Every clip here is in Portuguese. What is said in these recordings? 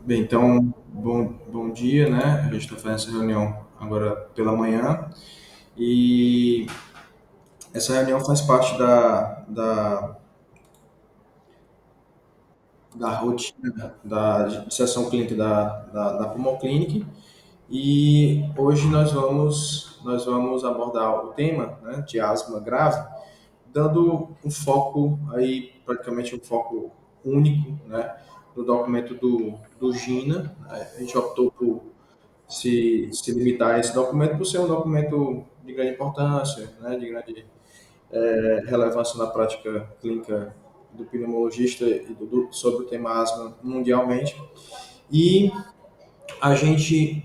Bem, então, bom dia, né? A gente está fazendo essa reunião agora pela manhã e essa reunião faz parte da rotina da sessão clínica da Pulmon Clinic e hoje nós vamos abordar o tema, né, de asma grave, dando um foco aí, praticamente um foco único, né, no documento do GINA. Né? A gente optou por se limitar a esse documento por ser um documento de grande importância, né, de grande relevância na prática clínica do pneumologista e sobre o tema asma mundialmente. E a gente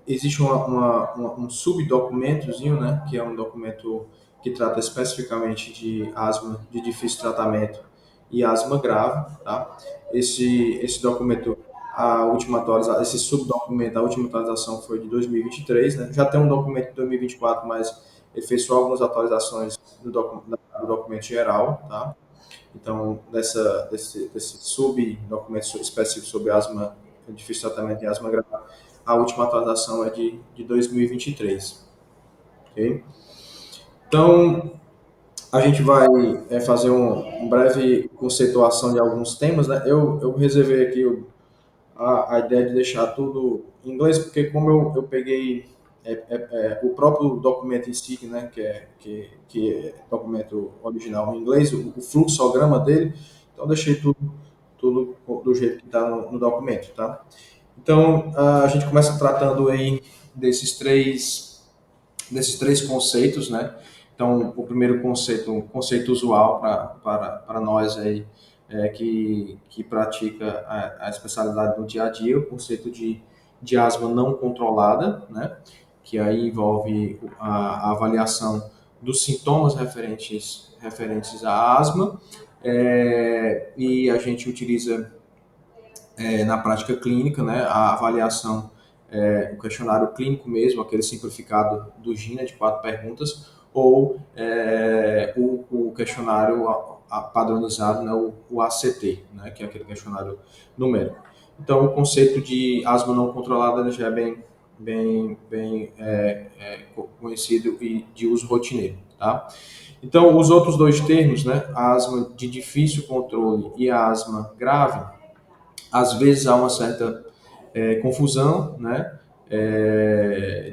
existe um subdocumentozinho, né, que é um documento que trata especificamente de asma de difícil tratamento e asma grave, tá? Esse documento, esse subdocumento, a última atualização foi de 2023, né? Já tem um documento de 2024, mas ele fez só algumas atualizações do documento geral, tá? Então, desse subdocumento específico sobre asma, difícil tratamento de asma grave, a última atualização é de 2023. Ok? Então, a gente vai fazer um breve conceituação de alguns temas. Né? Eu reservei aqui a ideia de deixar tudo em inglês, porque como eu peguei o próprio documento em si, né, que é documento original em inglês, o fluxograma dele, então eu deixei tudo do jeito que está no documento, tá? Então, a gente começa tratando aí desses três conceitos, né? Então, o primeiro conceito, um conceito usual para nós aí, que pratica a especialidade no dia a dia, o conceito de asma não controlada, né? Que aí envolve a avaliação dos sintomas referentes à asma, e a gente utiliza na prática clínica, né, a avaliação, o questionário clínico mesmo, aquele simplificado do GINA de 4 perguntas, ou o questionário padronizado, né, o ACT, né, que é aquele questionário numérico. Então, o conceito de asma não controlada já é bem conhecido e de uso rotineiro, tá? Então, os outros dois termos, né, a asma de difícil controle e a asma grave, às vezes há uma certa confusão, né?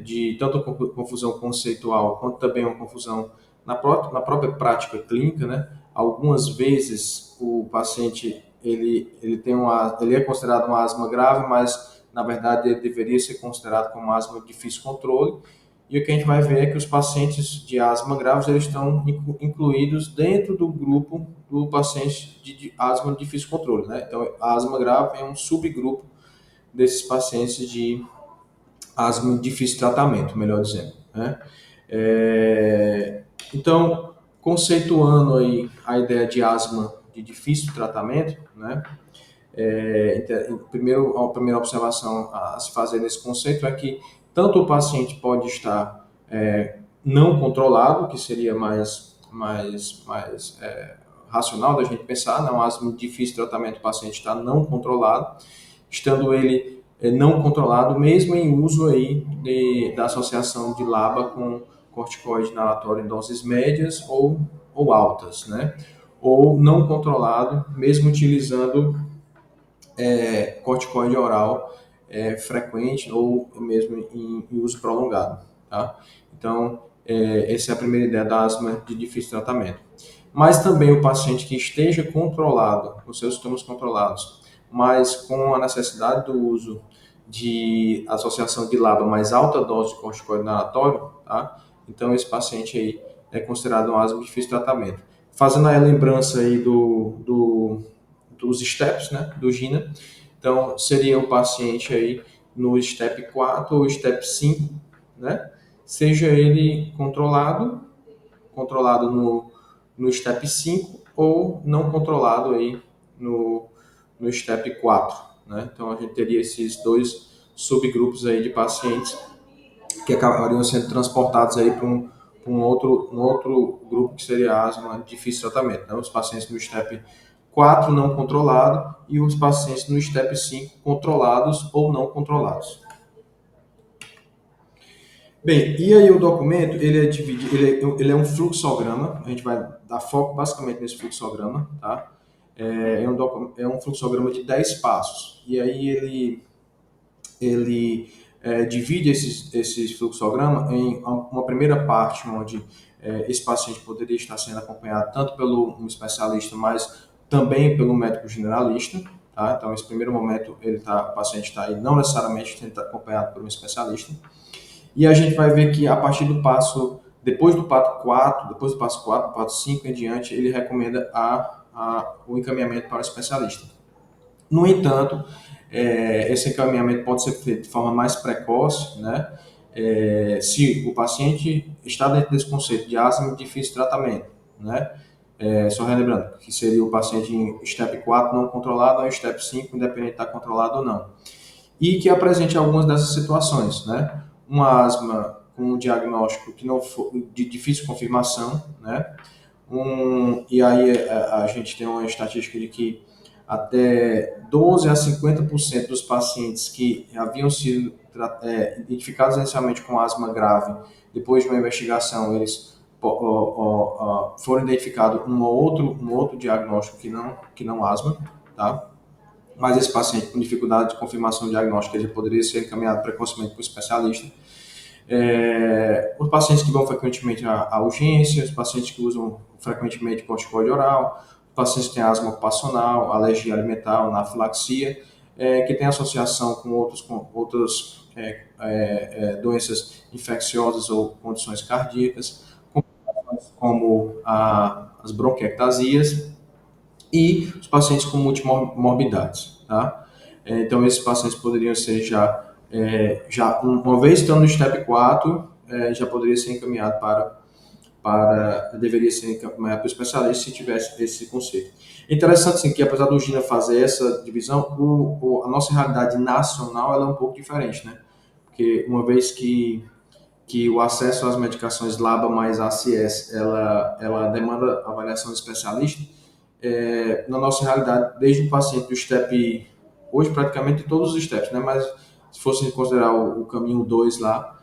De tanto confusão conceitual quanto também uma confusão na própria prática clínica, né? Algumas vezes o paciente ele é considerado uma asma grave, mas na verdade ele deveria ser considerado como asma de difícil controle. E o que a gente vai ver é que os pacientes de asma graves eles estão incluídos dentro do grupo do paciente de asma de difícil controle, né? Então, a asma grave é um subgrupo desses pacientes de asma de difícil tratamento, melhor dizendo, né? Então, conceituando aí a ideia de asma de difícil tratamento, né? A primeira observação a se fazer nesse conceito é que tanto o paciente pode estar não controlado, que seria mais racional da gente pensar, não, asma de difícil tratamento, o paciente está não controlado, estando ele não controlado, mesmo em uso aí da associação de LABA com corticoide inalatório em doses médias ou altas, né? Ou não controlado, mesmo utilizando corticoide oral frequente ou mesmo em uso prolongado, tá? Então, essa é a primeira ideia da asma de difícil tratamento. Mas também o paciente que esteja controlado, com seus sintomas controlados, mas com a necessidade do uso de associação de LABA mais alta dose de corticoide inalatório, tá? Então, esse paciente aí é considerado um asma de difícil tratamento. Fazendo a lembrança aí dos steps, né, do GINA, então, seria o paciente aí no step 4 ou step 5, né? Seja ele controlado no step 5 ou não controlado aí no step 4, né? Então, a gente teria esses dois subgrupos aí de pacientes que acabariam sendo transportados aí para um outro grupo que seria a asma de difícil tratamento, né? Os pacientes no step 4 não controlado e os pacientes no STEP 5 controlados ou não controlados. Bem, e aí o documento, ele é dividido, ele é um fluxograma, a gente vai dar foco basicamente nesse fluxograma, tá? É um fluxograma de 10 passos, e aí ele divide esse fluxograma em uma primeira parte onde esse paciente poderia estar sendo acompanhado tanto pelo um especialista, mas também pelo médico generalista, tá? Então, esse primeiro momento, o paciente está aí não necessariamente sendo acompanhado por um especialista. E a gente vai ver que a partir do passo, depois do passo 4, do passo 5 em diante, ele recomenda o encaminhamento para o especialista. No entanto, esse encaminhamento pode ser feito de forma mais precoce, né? Se o paciente está dentro desse conceito de asma de difícil tratamento, né? Só relembrando, que seria o paciente em STEP 4 não controlado ou em STEP 5, independente de estar controlado ou não. E que apresente algumas dessas situações, né? Uma asma com um diagnóstico que não for de difícil confirmação, né? E aí a gente tem uma estatística de que até 12 a 50% dos pacientes que haviam sido identificados inicialmente com asma grave, depois de uma investigação, eles foram identificados um outro diagnóstico que não asma, tá? Mas esse paciente com dificuldade de confirmação diagnóstica, ele poderia ser encaminhado precocemente para o especialista. Os pacientes que vão frequentemente à urgência, os pacientes que usam frequentemente corticoide oral, os pacientes que têm asma ocupacional, alergia alimentar, anafilaxia, que tem associação com outras doenças infecciosas ou condições cardíacas, como as bronquiectasias, e os pacientes com multimorbidades, tá? Então, esses pacientes poderiam ser uma vez estando no STEP 4, já poderia ser encaminhado deveria ser encaminhado para o especialista se tivesse esse conceito. Interessante, sim, que apesar do GINA fazer essa divisão, a nossa realidade nacional ela é um pouco diferente, né? Porque uma vez que o acesso às medicações LABA mais ACS, ela demanda avaliação de especialista, na nossa realidade, desde o paciente do STEP, hoje praticamente todos os STEPs, né? Mas se fosse considerar o caminho 2 lá,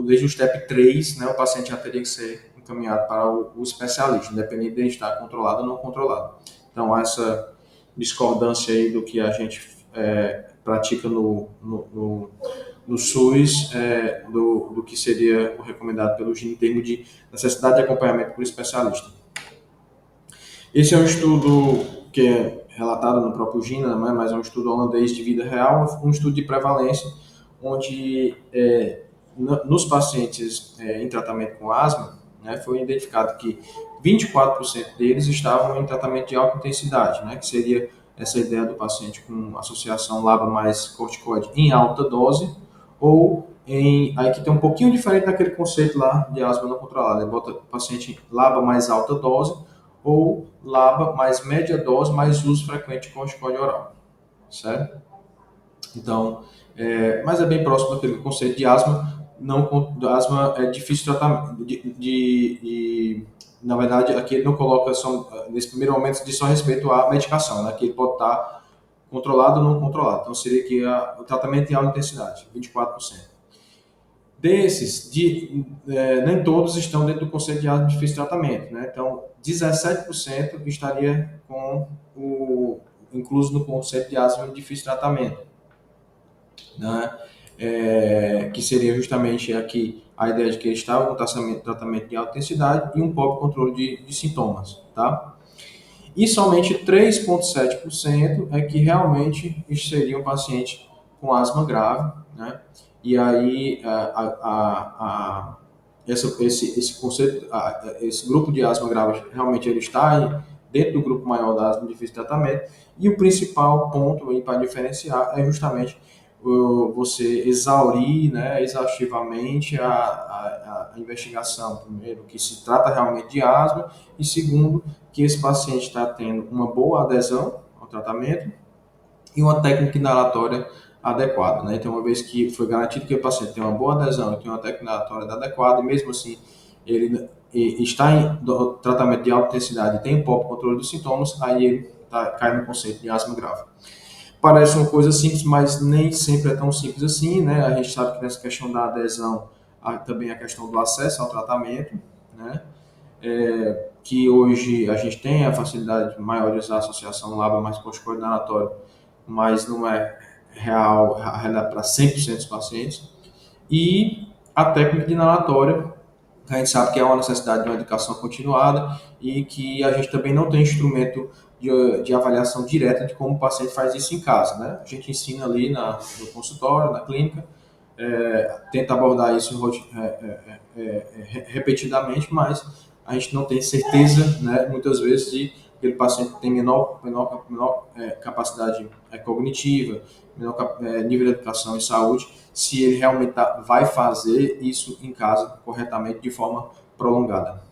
desde o STEP 3, né, o paciente já teria que ser encaminhado para o especialista, independente de estar controlado ou não controlado. Então, essa discordância aí do que a gente pratica no SUS, do que seria o recomendado pelo GIN em termos de necessidade de acompanhamento por especialista. Esse é um estudo que é relatado no próprio GINA, né, mas é um estudo holandês de vida real, um estudo de prevalência, onde nos pacientes em tratamento com asma, né, foi identificado que 24% deles estavam em tratamento de alta intensidade, né, que seria essa ideia do paciente com associação LABA mais corticoide em alta dose, ou aí que tem um pouquinho diferente daquele conceito lá de asma não controlada. Ele bota o paciente LABA mais alta dose, ou LABA mais média dose, mais uso frequente de corticoide oral, certo? Então, mas é bem próximo daquele conceito de asma. Não, asma é difícil tratamento. Na verdade, aqui ele não coloca nesse primeiro momento diz só respeito à medicação, né? Que ele pode estar controlado ou não controlado. Então, seria que o tratamento em alta intensidade, 24%. Desses, nem todos estão dentro do conceito de asma de difícil tratamento, né? Então, 17% estaria incluso no conceito de asma de difícil tratamento, né? Que seria justamente aqui a ideia de que eles estavam com tratamento de alta intensidade e um pobre controle de sintomas, tá? E somente 3,7% é que realmente seria um paciente com asma grave, né? E aí esse conceito, esse grupo de asma grave realmente ele está dentro do grupo maior da asma de difícil tratamento. E o principal ponto aí para diferenciar é justamente você exaurir, né, exaustivamente a investigação. Primeiro, que se trata realmente de asma, e segundo, que esse paciente está tendo uma boa adesão ao tratamento e uma técnica inalatória adequada, né? Então, uma vez que foi garantido que o paciente tem uma boa adesão e tem uma técnica inalatória adequada, e mesmo assim ele está em tratamento de alta intensidade e tem um pouco controle dos sintomas, aí ele cai no conceito de asma grave. Parece uma coisa simples, mas nem sempre é tão simples assim, né? A gente sabe que nessa questão da adesão, há também a questão do acesso ao tratamento, né? Que hoje a gente tem a facilidade maior de usar a associação LABA mais corticoide inalatório, mas não é real para 100% dos pacientes. E a técnica de inalatória, a gente sabe que é uma necessidade de uma educação continuada e que a gente também não tem instrumento de avaliação direta de como o paciente faz isso em casa, né? A gente ensina ali no consultório, na clínica, tenta abordar isso repetidamente, mas a gente não tem certeza, né, muitas vezes, de que aquele paciente tem menor capacidade cognitiva, menor nível de educação e saúde, se ele realmente vai fazer isso em casa corretamente de forma prolongada.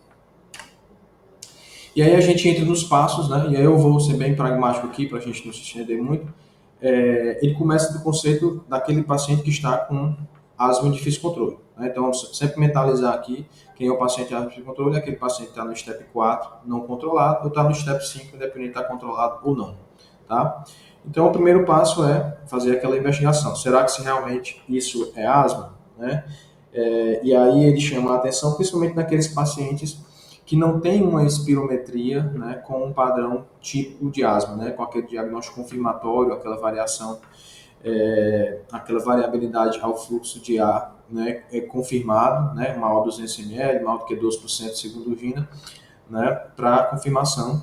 E aí a gente entra nos passos, né? E aí eu vou ser bem pragmático aqui para a gente não se estender muito. Ele começa do conceito daquele paciente que está com asma em difícil controle, né? Então, sempre mentalizar aqui quem é o paciente de asma em difícil controle, é aquele paciente que está no step 4 não controlado ou está no step 5, independente de estar controlado ou não, tá? Então, o primeiro passo é fazer aquela investigação. Será que se realmente isso é asma, né? E aí ele chama a atenção principalmente naqueles pacientes que não tem uma espirometria, né, com um padrão típico de asma, né, com aquele diagnóstico confirmatório, aquela variabilidade ao fluxo de ar, né, confirmado, né, maior 200 ml, maior do que 12% segundo o GINA, né, para confirmação.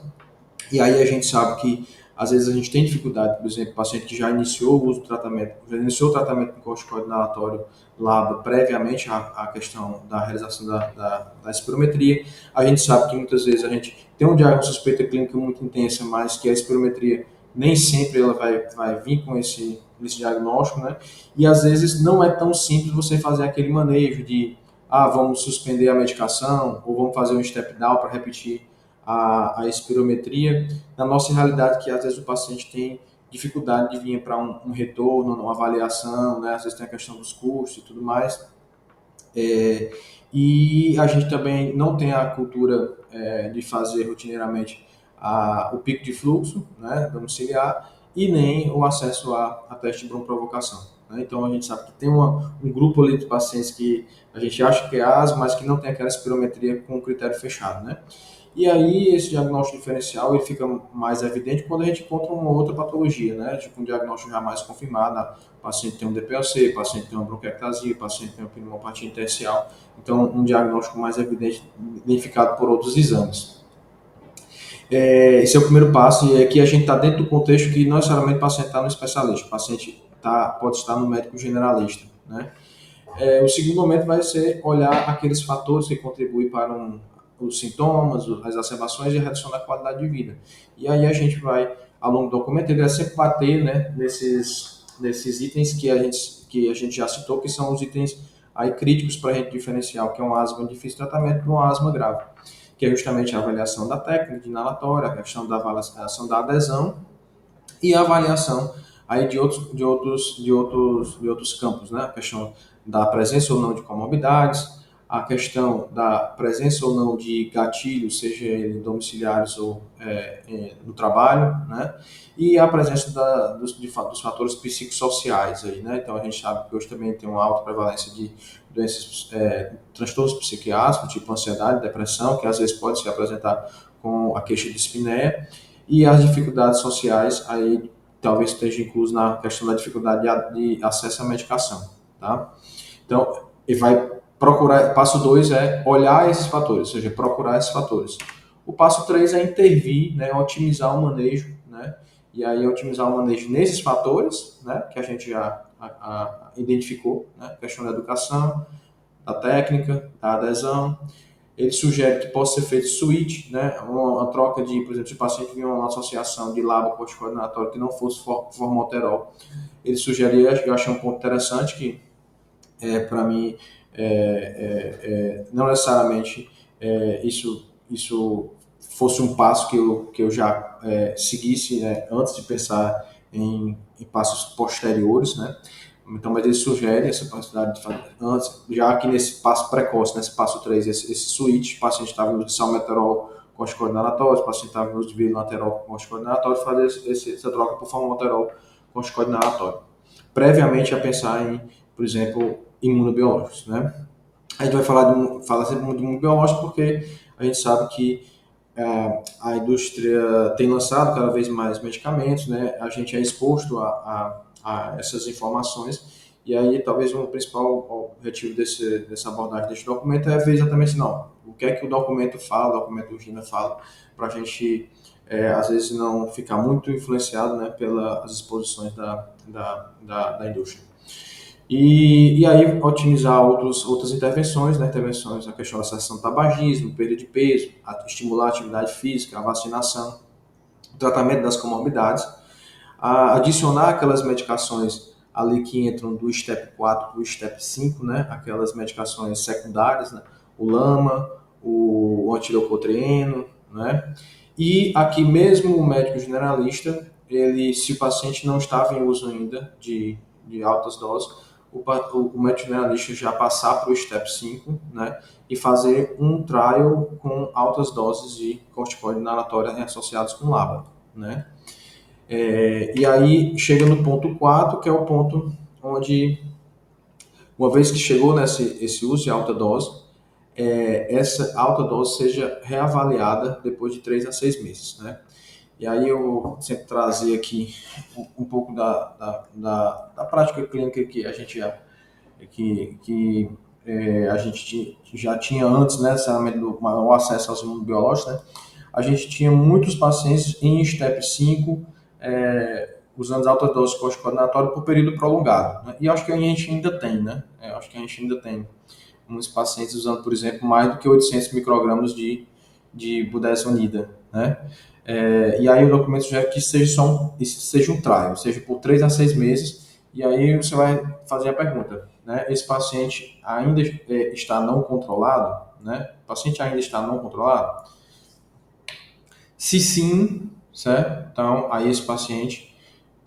E aí a gente sabe que às vezes a gente tem dificuldade, por exemplo, o paciente que já iniciou o uso do tratamento, já iniciou o tratamento com corticoide inalatório LABA previamente à questão da realização da espirometria. A gente sabe que muitas vezes a gente tem um diagnóstico suspeita clínica muito intensa, mas que a espirometria nem sempre ela vai vir com esse diagnóstico, né? E às vezes não é tão simples você fazer aquele manejo de, vamos suspender a medicação, ou vamos fazer um step down para repetir a espirometria. Na nossa realidade, que às vezes o paciente tem dificuldade de vir para um retorno, uma avaliação, né? Às vezes tem a questão dos custos e tudo mais. E a gente também não tem a cultura de fazer rotineiramente o pico de fluxo, né, domiciliar, e nem o acesso a teste de broncoprovocação, né? Então a gente sabe que tem um grupo ali de pacientes que a gente acha que é asma, mas que não tem aquela espirometria com critério fechado, né? E aí esse diagnóstico diferencial ele fica mais evidente quando a gente encontra uma outra patologia, né? Tipo um diagnóstico já mais confirmado, o paciente tem um DPLC, o paciente tem uma bronquiectasia, o paciente tem uma pneumopatia intersticial. Então, um diagnóstico mais evidente, identificado por outros exames. Esse é o primeiro passo, e aqui a gente está dentro do contexto que não necessariamente o paciente está no especialista, o paciente pode estar no médico generalista, né? O segundo momento vai ser olhar aqueles fatores que contribuem para os sintomas, as exacerbações e a redução da qualidade de vida. E aí a gente vai, ao longo do documento, ele vai sempre bater, né, nesses itens que a gente já citou, que são os itens aí críticos para a gente diferenciar o que é uma asma de difícil tratamento de uma asma grave, que é justamente a avaliação da técnica de inalatória, a questão da avaliação da adesão e a avaliação aí de outros campos, né? A questão da presença ou não de comorbidades, a questão da presença ou não de gatilhos, seja ele domiciliares ou no trabalho, né? E a presença dos fatores psicossociais aí, né? Então a gente sabe que hoje também tem uma alta prevalência de doenças, transtornos psiquiátricos, tipo ansiedade, depressão, que às vezes pode se apresentar com a queixa de dispneia, e as dificuldades sociais aí talvez esteja incluso na questão da dificuldade de acesso à medicação, tá? Então, ele vai procurar, passo 2 é olhar esses fatores, ou seja, procurar esses fatores. O passo 3 é intervir, né, otimizar o manejo, né? E aí otimizar o manejo nesses fatores, né, que a gente já identificou, né? A questão da educação, da técnica, da adesão. Ele sugere que possa ser feito switch, né, uma troca de, por exemplo, se o paciente viu uma associação de LABA corticoide inalatório que não fosse formoterol, ele sugeria, eu achei um ponto interessante que, para mim, não necessariamente isso fosse um passo que eu já seguisse, né, antes de pensar em passos posteriores, né, Então, mas ele sugere essa possibilidade de fazer antes, já aqui nesse passo precoce, nesse passo 3, esse switch, o paciente estava no uso de salmeterol com corticoide inalatório, o paciente estava no uso de vilonaterol com corticoide inalatório, fazer essa troca por formoterol com corticoide inalatório. Previamente a pensar em, por exemplo, imunobiológicos, né? A gente vai falar sempre muito de imunobiológico porque a gente sabe que a indústria tem lançado cada vez mais medicamentos, né? A gente é exposto a essas informações e aí talvez o principal objetivo dessa abordagem desse documento é ver exatamente assim, não, o que é que o documento fala, o documento do GINA fala, para a gente às vezes não ficar muito influenciado, né, pelas exposições da indústria. E aí otimizar outras intervenções, né? Intervenções, a questão da cessação do tabagismo, perda de peso, estimular a atividade física, a vacinação, o tratamento das comorbidades, adicionar aquelas medicações ali que entram do STEP 4 para o STEP 5, né? Aquelas medicações secundárias, né? O LAMA, o antileucotrieno, né? E aqui mesmo o médico generalista, se o paciente não estava em uso ainda de altas doses, o médico generalista já passar para o STEP 5, né, e fazer um trial com altas doses de corticoide inalatória associados com LABA, né. E aí chega no ponto 4, que é o ponto onde, uma vez que chegou nesse esse uso de alta dose, essa alta dose seja reavaliada depois de 3 a 6 meses, né. E aí eu vou sempre trazer aqui um pouco da prática clínica que a gente a gente já tinha antes, né, do maior acesso aos imunobiológicos, né, a gente tinha muitos pacientes em STEP 5, usando altas doses de corticoide por período prolongado. Né, e acho que a gente ainda tem, né, acho que a gente ainda tem muitos pacientes usando, por exemplo, mais do que 800 microgramas de budesonida, né. E aí o documento sugere que seja um trial, seja por 3 a 6 meses, e aí você vai fazer a pergunta, né? Esse paciente ainda está não controlado, né? O paciente ainda está não controlado? Se sim, certo? Então, aí esse paciente,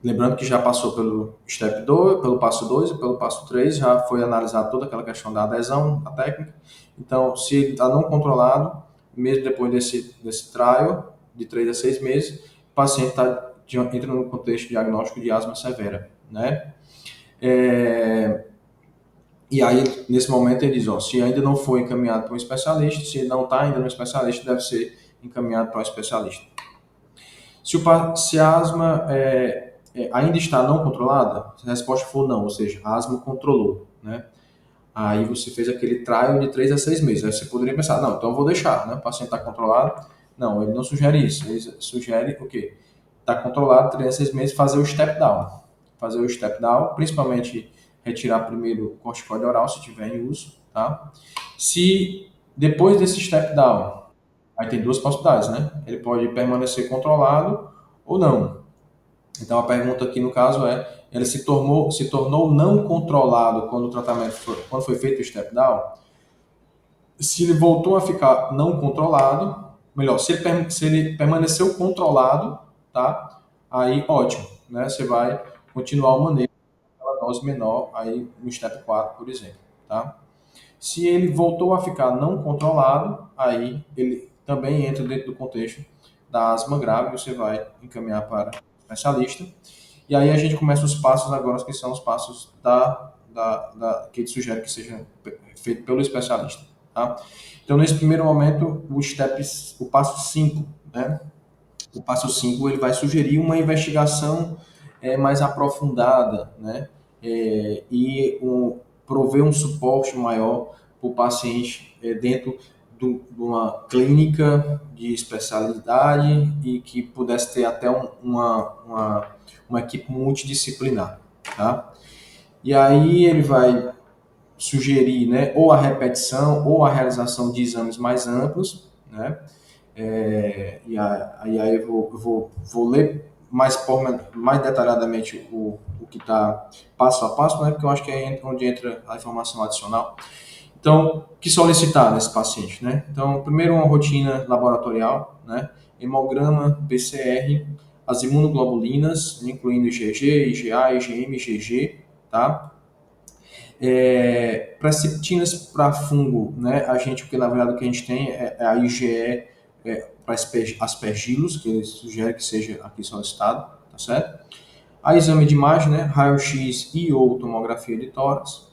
lembrando que já passou pelo step 2, pelo passo 2 e pelo passo 3, já foi analisado toda aquela questão da adesão à técnica. Então, se ele está não controlado, mesmo depois desse trial, de 3 a 6 meses, o paciente entra no contexto diagnóstico de asma severa, né? E aí, nesse momento, ele diz, ó, se ainda não foi encaminhado para um especialista, se ele não está ainda no especialista, deve ser encaminhado para um especialista. Se a asma ainda está não controlada, se a resposta for não, ou seja, a asma controlou, né? Aí você fez aquele trial de 3 a 6 meses. Aí você poderia pensar, não, então eu vou deixar, né? O paciente está controlado. Não, ele não sugere isso. Ele sugere o quê? Está controlado, 3 a 6 meses, fazer o step down. Fazer o step down, principalmente retirar primeiro o corticoide oral, se tiver em uso, tá? Se depois desse step down, aí tem duas possibilidades, né? Ele pode permanecer controlado ou não. Então a pergunta aqui no caso é, ele se tornou não controlado quando o tratamento quando foi feito o step down? Se ele voltou a ficar não controlado, melhor, se ele permaneceu controlado, tá? Aí ótimo, né? Você vai continuar o manejo daquela dose menor aí no step 4, por exemplo, tá? Se ele voltou a ficar não controlado, aí ele também entra dentro do contexto da asma grave, você vai encaminhar para o especialista. E aí a gente começa os passos agora, que são os passos que ele sugere que seja feito pelo especialista. Tá? Então, nesse primeiro momento, o passo 5, né? O passo 5 ele vai sugerir uma investigação mais aprofundada, né? Prover um suporte maior para o paciente dentro de uma clínica de especialidade e que pudesse ter até uma equipe multidisciplinar, tá? E aí ele vai sugerir, né, ou a repetição ou a realização de exames mais amplos, né? Aí eu vou ler mais detalhadamente o que está passo a passo, né? Porque eu acho que é onde entra a informação adicional. Então, o que solicitar nesse paciente, né? Então, primeiro uma rotina laboratorial, né? Hemograma, PCR, as imunoglobulinas, incluindo IgG, IgA, IgM, IgG, tá? Preceptinas para fungo, né? Porque na verdade o que a gente tem é a IgE para aspergilos, que ele sugere que seja aqui solicitado, tá certo? A exame de imagem, né? Raio-X e ou tomografia de tórax.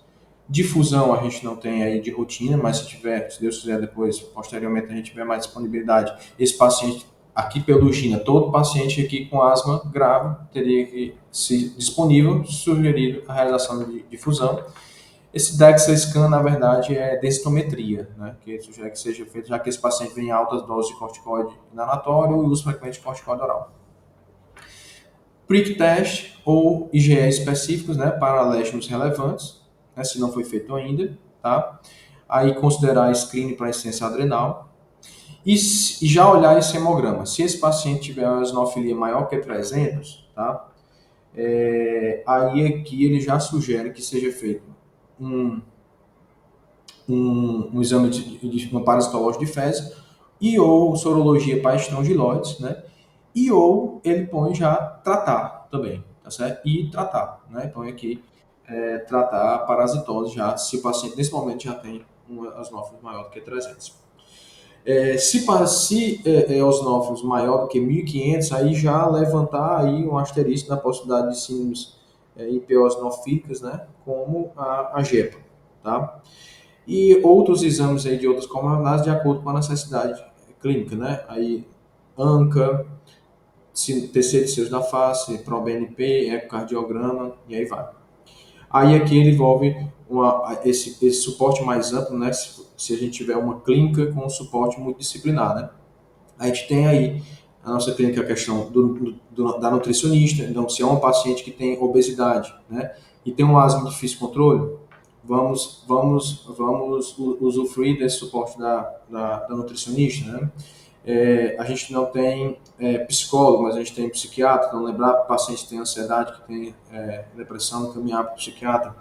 Difusão a gente não tem aí de rotina, mas se tiver, se Deus quiser depois, posteriormente a gente tiver mais disponibilidade, esse paciente aqui pelo GINA, todo paciente aqui com asma grave teria que ser disponível, sugerido a realização de difusão. Esse DEXA scan, na verdade, é densitometria, né? Que sugere que seja feito, já que esse paciente vem em altas doses de corticoide inalatório e uso frequente de corticoide oral. Prick test ou IgE específicos, né, para lésions relevantes, né, se não foi feito ainda, tá? Aí considerar screening para insuficiência adrenal e já olhar esse hemograma. Se esse paciente tiver uma eosinofilia maior que 300, tá? Aí aqui ele já sugere que seja feito um, um exame de uma parasitológica de fezes e ou sorologia para estrongiloides, né? E ou ele põe já tratar também, tá certo? E tratar, né? Põe aqui tratar a parasitose já, se o paciente nesse momento já tem uma eosinófilos maior do que 300. Se eosinófilos maior do que 1.500, aí já levantar aí um asterisco na possibilidade de síndromes hipeosinofílicas, né? Como a GEPA, tá? E outros exames aí de outras comorbidades de acordo com a necessidade clínica, né? Aí ANCA, TC de seios da face, ProBNP, ecocardiograma, e aí vai. Aí aqui ele envolve esse suporte mais amplo, né? Se a gente tiver uma clínica com um suporte multidisciplinar, né? A gente tem aí a nossa clínica, a questão da nutricionista. Então, se é um paciente que tem obesidade, né? E tem um asma de difícil controle, vamos usufruir desse suporte da nutricionista, né? A gente não tem psicólogo, mas a gente tem psiquiatra. Então, lembrar que o paciente tem ansiedade, que tem depressão, caminhar para o psiquiatra.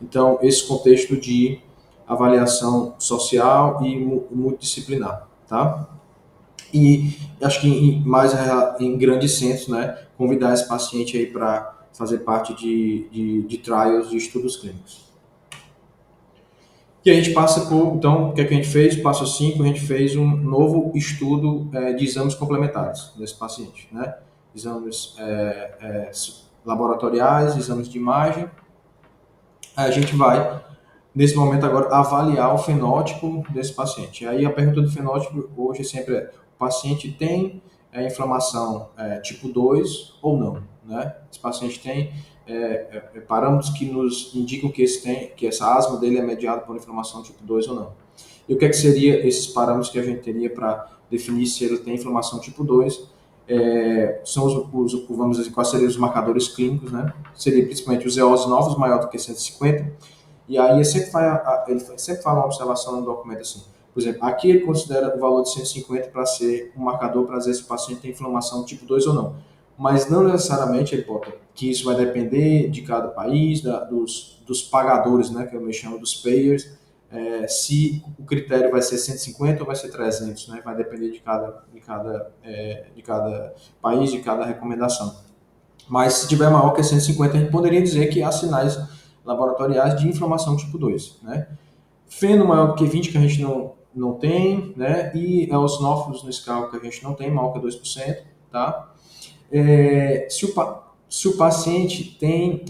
Então, esse contexto de avaliação social e multidisciplinar, tá? E acho que em grandes centros, né, convidar esse paciente aí para fazer parte de trials, de estudos clínicos. E a gente passa por, então, o que é que a gente fez? Passo 5, a gente fez um novo estudo de exames complementares desse paciente, né? Exames laboratoriais, exames de imagem. Aí a gente vai, nesse momento agora, avaliar o fenótipo desse paciente. Aí a pergunta do fenótipo hoje sempre é, o paciente tem inflamação tipo 2 ou não, né? Esse paciente tem parâmetros que nos indicam que essa asma dele é mediada por inflamação tipo 2 ou não. E o que é que seria esses parâmetros que a gente teria para definir se ele tem inflamação tipo 2? São vamos dizer, quais seriam os marcadores clínicos, né? Seria principalmente os eosinófilos maior do que 150, e aí ele sempre fala uma observação no documento assim. Por exemplo, aqui ele considera o valor de 150 para ser um marcador para dizer se o paciente tem inflamação tipo 2 ou não. Mas não necessariamente ele bota que isso vai depender de cada país, dos pagadores, né, que eu me chamo dos payers, se o critério vai ser 150 ou vai ser 300, né, vai depender de cada país, de cada recomendação. Mas se tiver maior que 150, a gente poderia dizer que há sinais laboratoriais de inflamação tipo 2, né? Feno maior do que 20 que a gente não tem, né? E eosinófilos nesse caso que a gente não tem, maior que 2%, tá? Se o paciente tem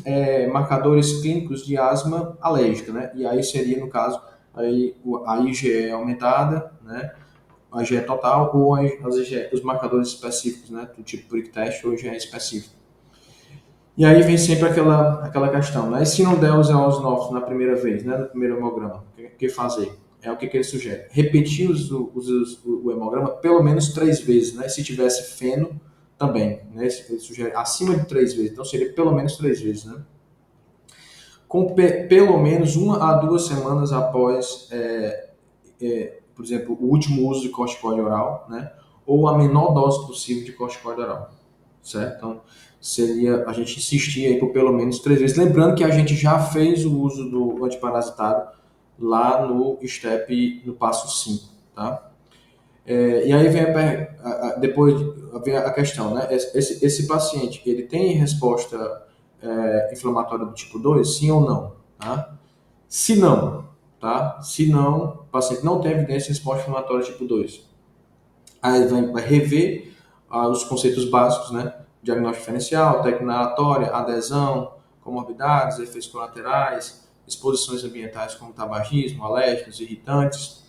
marcadores clínicos de asma alérgica, né? E aí seria, no caso, aí, a IgE aumentada, né? A IgE total ou os marcadores específicos, né? Do tipo prick test ou IgE específico. E aí vem sempre aquela questão, né? E se não der os eosinófilos na primeira vez, né? No primeiro hemograma, o que fazer? O que ele sugere? Repetir o hemograma pelo menos 3 vezes, né? Se tivesse feno, também, né? Ele sugere acima de 3 vezes, então seria pelo menos 3 vezes, né? Com pelo menos 1 a 2 semanas após, por exemplo, o último uso de corticoide oral, né? Ou a menor dose possível de corticoide oral, certo? Então, seria a gente insistir aí por pelo menos 3 vezes. Lembrando que a gente já fez o uso do antiparasitário lá no STEP, no passo 5, tá? E aí vem depois vem a questão, né? Esse paciente, ele tem resposta inflamatória do tipo 2, sim ou não, tá? Se não, tá? Se não, o paciente não tem evidência de resposta inflamatória tipo 2, aí vai rever os conceitos básicos, né? Diagnóstico diferencial, técnica inalatória, adesão, comorbidades, efeitos colaterais, exposições ambientais como tabagismo, alérgicos, irritantes.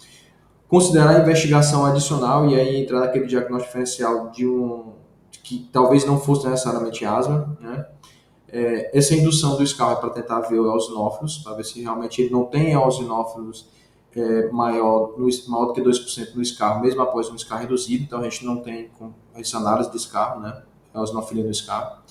Considerar a investigação adicional e aí entrar naquele diagnóstico diferencial que talvez não fosse necessariamente asma, né? Essa indução do SCAR é para tentar ver os eosinófilos, para ver se realmente ele não tem eosinófilos maior do que 2% no SCAR, mesmo após um SCAR reduzido, então a gente não tem essa análise de SCAR, né? Eosinofilia no SCAR.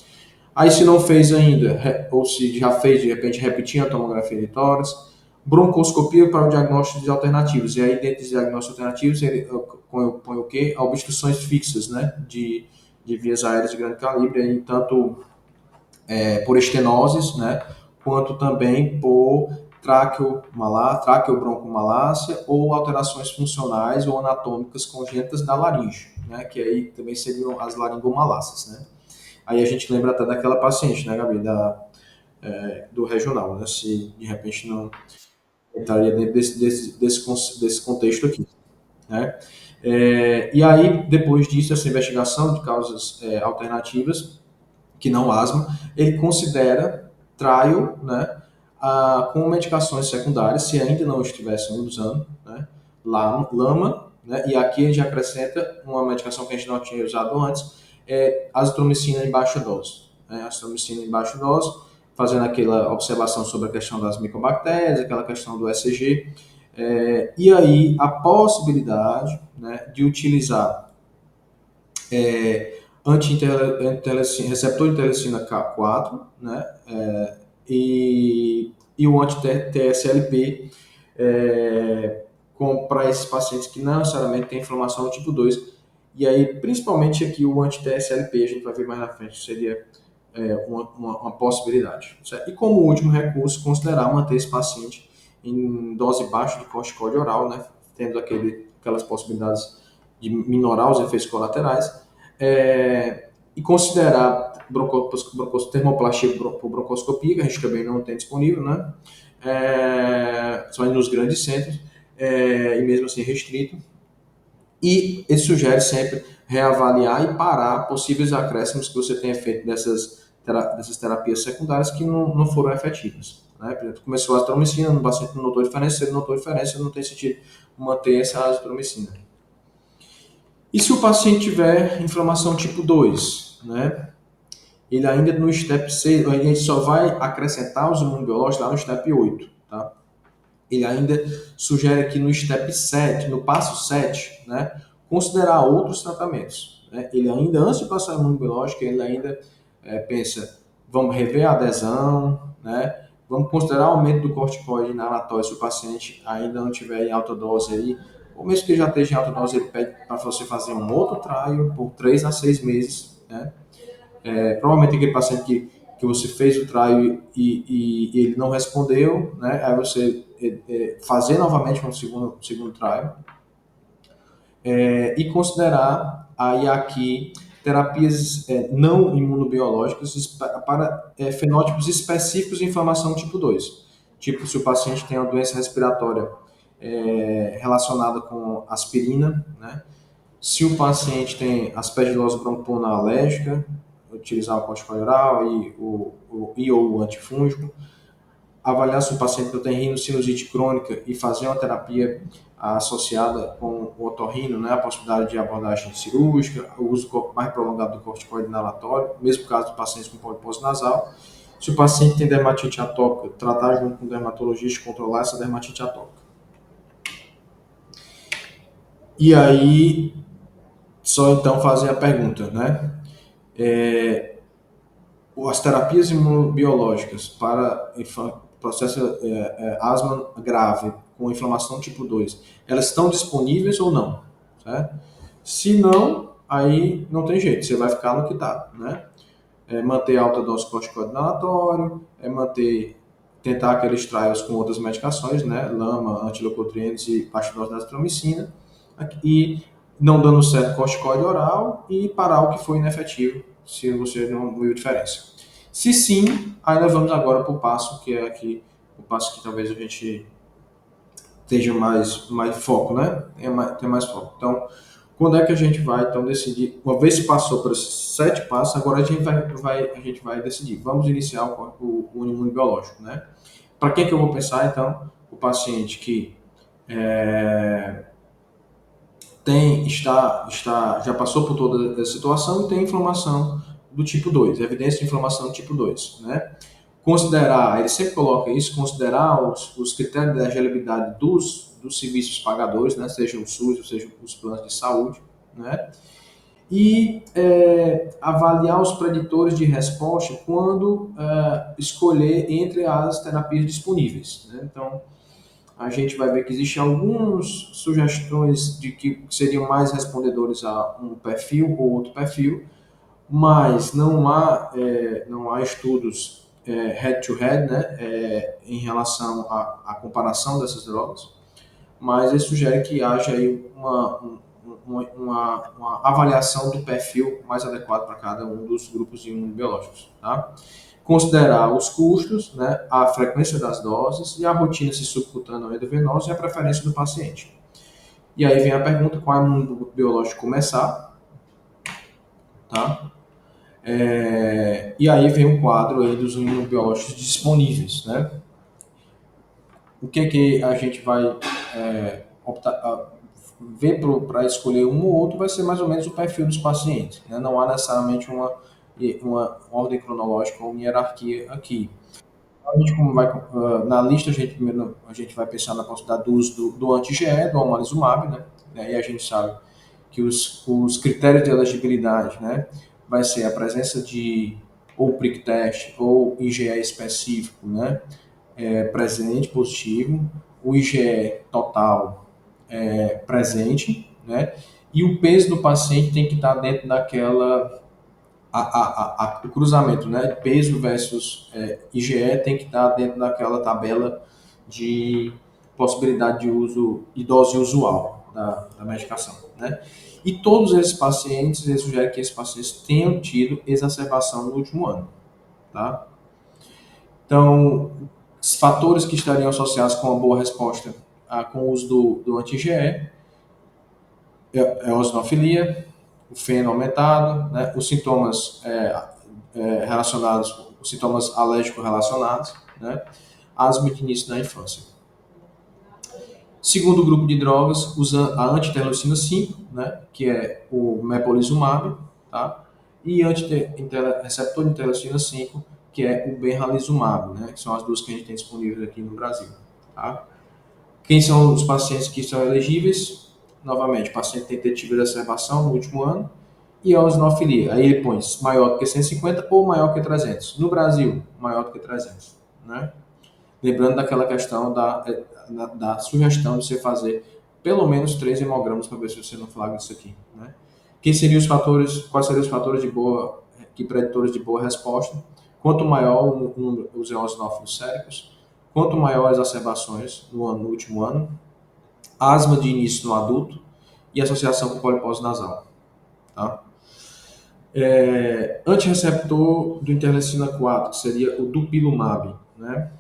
Aí se não fez ainda, ou se já fez, de repente repetir a tomografia de tórax, broncoscopia para o diagnóstico de alternativos. E aí dentro dos diagnósticos alternativos ele põe o quê? Obstruções fixas, né? De vias aéreas de grande calibre, aí, tanto por estenoses, né, quanto também por traqueobroncomalácia ou alterações funcionais ou anatômicas congênitas da laringe, né, que aí também seriam as laringomalácias, né. Aí a gente lembra até daquela paciente, né, Gabi, do regional, né, se de repente não entraria dentro desse contexto aqui, né. E aí, depois disso, essa investigação de causas alternativas, que não asma, ele considera trial, né, com medicações secundárias, se ainda não estivessem usando, né, lama, né, e aqui ele já acrescenta uma medicação que a gente não tinha usado antes, azitromicina em baixa dose. Né, azitromicina em baixa dose, fazendo aquela observação sobre a questão das micobactérias, aquela questão do ECG, e aí a possibilidade, né, de utilizar receptor de interleucina K4, né, e o anti-TSLP para esses pacientes que não necessariamente têm inflamação do tipo 2. E aí, principalmente aqui, o anti-TSLP, a gente vai ver mais na frente, seria uma possibilidade. Certo? E como último recurso, considerar manter esse paciente em dose baixa de corticoide oral, né, tendo aquelas possibilidades de minorar os efeitos colaterais, e considerar termoplastia por broncoscopia, que a gente também não tem disponível, né? Só nos grandes centros, e mesmo assim restrito. E ele sugere sempre reavaliar e parar possíveis acréscimos que você tenha feito dessas terapias secundárias que não foram efetivas. Né? Por exemplo, começou a azitromicina, no paciente não notou diferença, se ele notou diferença, não tem sentido manter essa azitromicina. E se o paciente tiver inflamação tipo 2, né? Ele ainda no step 6, a gente só vai acrescentar os imunobiológicos lá no step 8, tá? Ele ainda sugere aqui no step 7, no passo 7, né, considerar outros tratamentos. Né? Ele ainda, antes de passar a imunobiológica, ele ainda pensa, vamos rever a adesão, né? Vamos considerar o aumento do corticoide inalatório se o paciente ainda não tiver em alta dose aí, ou mesmo que já esteja em alta dose, ele pede para você fazer um outro trial por 3 a 6 meses, né? Provavelmente aquele paciente que você fez o trial e ele não respondeu, né? Aí você fazer novamente um segundo trial e considerar aí aqui terapias não imunobiológicas para fenótipos específicos de inflamação tipo 2. Tipo, se o paciente tem uma doença respiratória relacionada com aspirina, né? Se o paciente tem aspergilose bronquiana alérgica, utilizar o corticoide oral ou o antifúngico, avaliar se o paciente não tem rinocinusite crônica e fazer uma terapia associada com o otorrino, né, a possibilidade de abordagem cirúrgica, o uso mais prolongado do corticoide inalatório, mesmo caso do paciente com polipose nasal. Se o paciente tem dermatite atópica, tratar junto com o dermatologista e controlar essa dermatite atópica. E aí, só então fazer a pergunta, né? As terapias imunobiológicas para processo asma grave com inflamação tipo 2, elas estão disponíveis ou não? Certo? Se não, aí não tem jeito, você vai ficar no que está, né? Manter alta dose de corticoide inalatório, tentar aqueles trials com outras medicações, né? Lama, antileucotrienes e baixa dose de azitromicina, e não dando certo corticoide oral e parar o que foi inefetivo, se você não viu diferença. Se sim, aí nós vamos agora para o passo que é aqui, o passo que talvez a gente esteja mais foco, né? Tem mais foco. Então, quando é que a gente vai então decidir? Uma vez que passou por esses 7 passos, agora a gente vai decidir. Vamos iniciar o imunobiológico, né? Para quem que eu vou pensar então? O paciente que já passou por toda a situação e tem inflamação do tipo 2, evidência de inflamação do tipo 2, né? Considerar, ele sempre coloca isso, considerar os critérios de elegibilidade dos serviços pagadores, né? Seja o SUS, ou seja os planos de saúde, né? E avaliar os preditores de resposta quando escolher entre as terapias disponíveis, né? Então, a gente vai ver que existem algumas sugestões de que seriam mais respondedores a um perfil ou outro perfil, mas não há estudos head-to-head, né, em relação à comparação dessas drogas, mas ele sugere que haja aí uma avaliação do perfil mais adequado para cada um dos grupos imunobiológicos. Tá? Considerar os custos, né, a frequência das doses e a rotina se subcutânea ou endovenosa e a preferência do paciente. E aí vem a pergunta, qual é o imunobiológico começar, tá? E aí vem um quadro aí dos imunobiológicos disponíveis, né? O que a gente vai ver para escolher um ou outro vai ser mais ou menos o perfil dos pacientes, né? Não há necessariamente uma ordem cronológica ou uma hierarquia aqui. A gente, como vai, na lista, primeiro a gente vai pensar na possibilidade do uso do anti-GE, do omalizumab, né? E a gente sabe que os critérios de elegibilidade, né, vai ser a presença de ou prick test ou IgE específico, né, presente, positivo, o IgE total presente, né, e o peso do paciente tem que estar dentro daquela o cruzamento, né, peso versus IgE tem que estar dentro daquela tabela de possibilidade de uso e dose usual da medicação, né? E todos esses pacientes, eles sugerem que esses pacientes tenham tido exacerbação no último ano, tá? Então, os fatores que estariam associados com uma boa resposta com o uso do anti-IgE é a eosinofilia, o feno aumentado, né? Os sintomas relacionados, os sintomas alérgicos relacionados, né? Asma de início na infância. Segundo grupo de drogas, usa a anti-interleucina 5, né? Que é o mepolizumab, tá? E receptor de interleucina 5, que é o benralizumab, né? Que são as duas que a gente tem disponíveis aqui no Brasil, tá? Quem são os pacientes que são elegíveis? Novamente, o paciente tem tido exacerbação no último ano e a eosinofilia. Aí ele põe maior do que 150 ou maior que 300. No Brasil, maior do que 300. Né? Lembrando daquela questão da sugestão de você fazer pelo menos 3 hemogramas para ver se você não flagra isso aqui. Né? Quais seriam os fatores que preditores de boa resposta? Quanto maior os eosinófilos séricos, quanto maior as exacerbações no último ano, asma de início no adulto e associação com polipose nasal. Tá? Antireceptor do interleucina 4, que seria o dupilumab, né?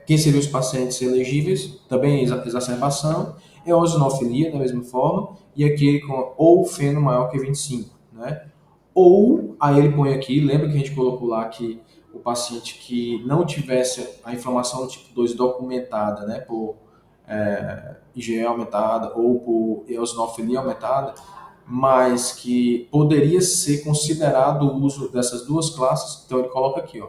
Quem seriam os pacientes elegíveis? Também exacerbação, eosinofilia da mesma forma, e aquele com ou feno maior que 25, né? Ou, aí ele põe aqui, lembra que a gente colocou lá que o paciente que não tivesse a inflamação do tipo 2 documentada, né, por IgE aumentada ou por eosinofilia aumentada, mas que poderia ser considerado o uso dessas duas classes, então ele coloca aqui, ó,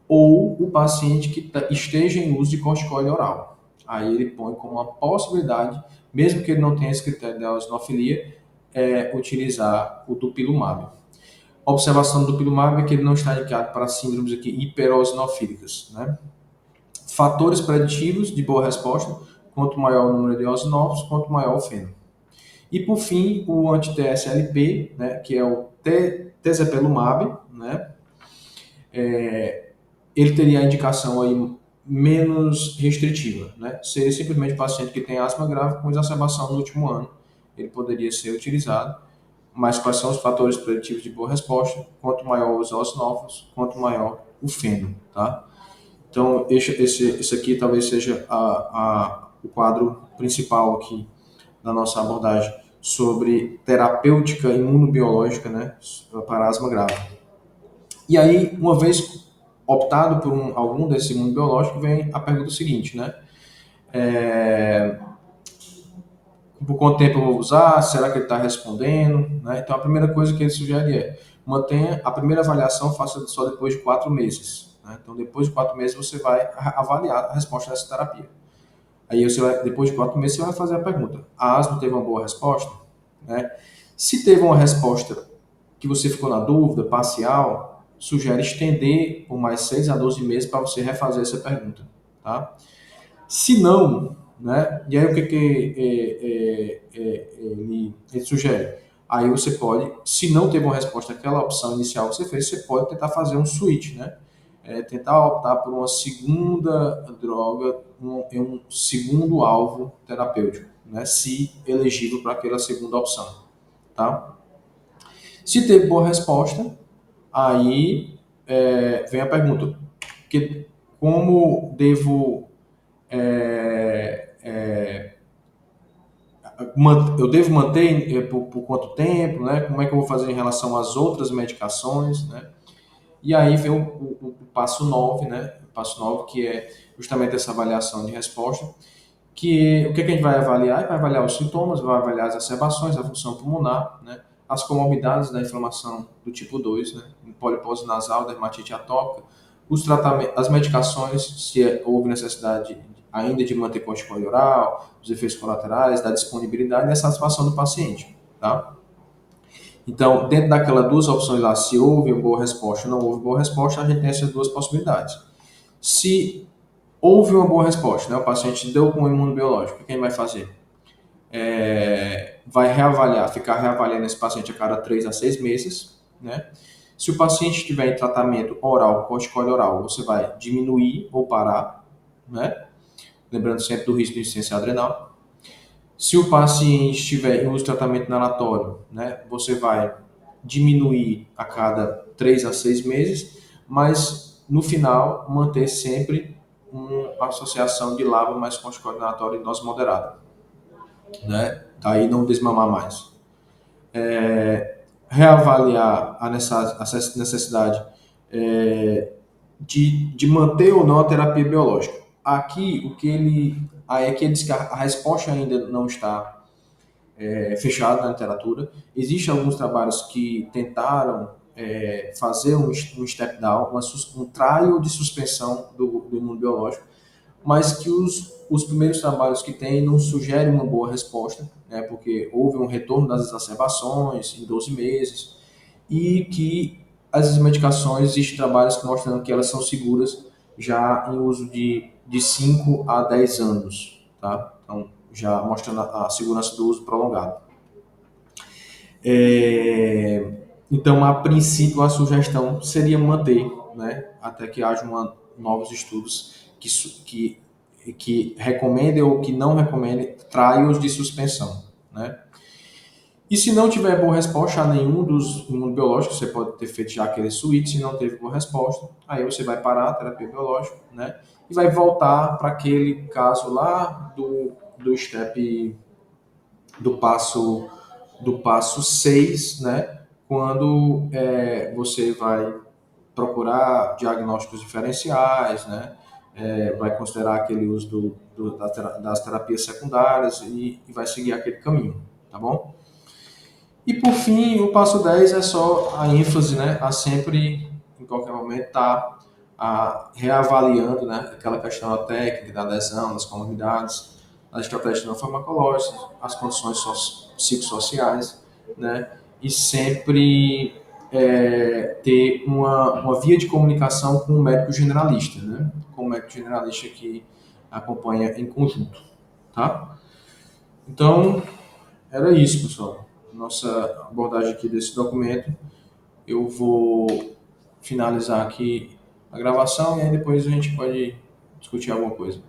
ou o paciente que esteja em uso de corticoide oral. Aí ele põe como uma possibilidade, mesmo que ele não tenha esse critério da eosinofilia, utilizar o dupilumab. A observação do dupilumab é que ele não está indicado para síndromes aqui hiperosinofílicas, né? Fatores preditivos de boa resposta, quanto maior o número de eosinófilos, quanto maior o feno. E por fim, o anti-TSLP, né, que é o tezepelumab, né? Ele teria a indicação aí menos restritiva, né? Seria simplesmente paciente que tem asma grave com exacerbação no último ano, ele poderia ser utilizado. mas quais são os fatores preditivos de boa resposta? Quanto maior os eosinófilos, quanto maior o feno, tá? Então, esse aqui talvez seja o quadro principal aqui da nossa abordagem sobre terapêutica imunobiológica, né, para asma grave. E aí, uma vez optado por algum desses imunobiológicos, vem a pergunta seguinte, né? Por quanto tempo eu vou usar? Será que ele está respondendo? Né? Então, a primeira coisa que ele sugere é mantenha a primeira avaliação, faça só depois de 4 meses. Né? Então, depois de 4 meses, você vai avaliar a resposta dessa terapia. Aí, depois de 4 meses, você vai fazer a pergunta: a asma teve uma boa resposta? Né? Se teve uma resposta que você ficou na dúvida, parcial, sugere estender por mais 6 a 12 meses para você refazer essa pergunta. Tá? Se não, né? E aí o que ele sugere? Aí você pode, se não teve uma resposta àquela opção inicial que você fez, você pode tentar fazer um switch, né? Tentar optar por uma segunda droga, um segundo alvo terapêutico, né? Se elegível para aquela segunda opção, tá? Se teve boa resposta, aí vem a pergunta, como devo eu devo manter por quanto tempo, né? Como é que eu vou fazer em relação às outras medicações, né? E aí vem o passo 9, né? O passo 9 que é justamente essa avaliação de resposta, que o que a gente vai avaliar? Vai avaliar os sintomas, vai avaliar as exacerbações, a função pulmonar, né? As comorbidades da inflamação do tipo 2, né? Polipose nasal, dermatite atópica, os tratamentos, as medicações, se houve necessidade ainda de manter corticoide oral, os efeitos colaterais, da disponibilidade e a satisfação do paciente, tá? Então, dentro daquelas duas opções lá, se houve uma boa resposta ou não houve boa resposta, a gente tem essas duas possibilidades. Se houve uma boa resposta, né? O paciente deu com um imunobiológico, o que ele vai fazer? Vai reavaliar, ficar reavaliando esse paciente a cada 3 a 6 meses, né? Se o paciente estiver em tratamento oral, corticoide oral, você vai diminuir ou parar, né? Lembrando sempre do risco de insuficiência adrenal. Se o paciente estiver em uso de tratamento inalatório, né? Você vai diminuir a cada 3 a 6 meses, mas no final manter sempre uma associação de LABA mais corticoide inalatório em dose moderada, né? Daí não desmamar mais. Reavaliar a necessidade de manter ou não a terapia biológica. Aqui, aqui ele diz que a resposta ainda não está fechada na literatura. Existem alguns trabalhos que tentaram fazer um step down, um trial de suspensão do imunobiológico, mas que os primeiros trabalhos que tem não sugerem uma boa resposta, né, porque houve um retorno das exacerbações em 12 meses, e que as medicações, existem trabalhos mostrando que elas são seguras já em uso de 5 a 10 anos, tá? Então, já mostrando a segurança do uso prolongado. Então, a princípio, a sugestão seria manter, né, até que haja novos estudos que recomendem ou que não recomendem trials de suspensão, né? E se não tiver boa resposta a nenhum dos imunobiológicos, você pode ter feito já aquele switch, se não teve boa resposta, aí você vai parar a terapia biológica, né? E vai voltar para aquele caso lá do step, do passo, do passo 6, né? Quando você vai procurar diagnósticos diferenciais, né? Vai considerar aquele uso das terapias secundárias e vai seguir aquele caminho, tá bom? E por fim, o passo 10 é só a ênfase, né, a sempre, em qualquer momento, estar reavaliando, né, aquela questão da técnica, da adesão, das comorbidades, as estratégias não farmacológicas, as condições psicossociais, né, e sempre ter uma via de comunicação com o médico generalista, né, com o médico generalista que acompanha em conjunto, tá? Então, era isso, pessoal. Nossa abordagem aqui desse documento. Eu vou finalizar aqui a gravação e aí depois a gente pode discutir alguma coisa.